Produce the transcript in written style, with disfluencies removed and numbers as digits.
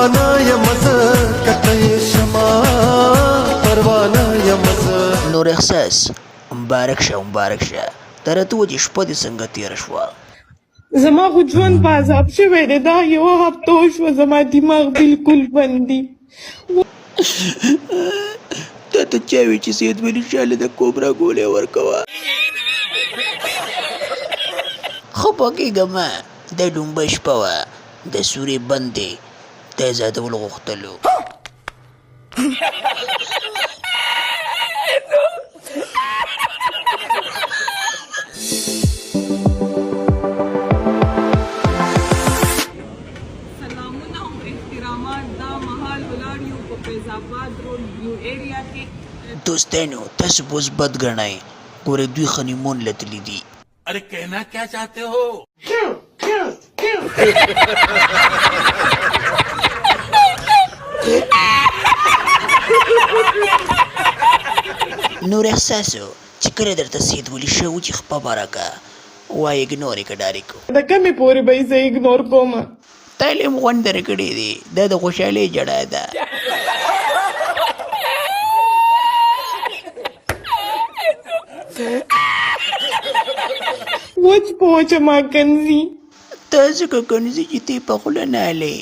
परवाना يمز کته شما پروانه يمز. نور احساس مبارک شه تر ته وجې شپه دې څنګه تېره شوه؟ زما خو ژوند په عذاب شوی دی. دا یوه هفته وشوه زما دماغ بالکل بند دی. تا ته چا وي چې سید ولی شاه له د کوبرا ګولۍ ورکوه؟ خفه کېږه مه، دا ډومبه شپه وه، د سورې بند دی، تا یې زادول غوښتلو. سلامونه او احترامات. دا مهال ولاړ یو په فیض آباد روډ نیو ایریا کې. دوستانو تاسو به اوس بد ګڼئ، ګورئ دوی خنیمون له تللي دي. अरे कहना क्या चाहते हो? نور احساسو چې کله درته سید ولی شاه وچې خپه به راکه وایې اګنور یې که ډارې کو. د کمې پورې به یې زه اګنور کوم؟ تعلیم غونډ درکړی دی، دا د خوشحالۍ جړه ده. وچ په وچه ما کنځي. ته ځکه کنځي چې ته یې په خوله نه هلې.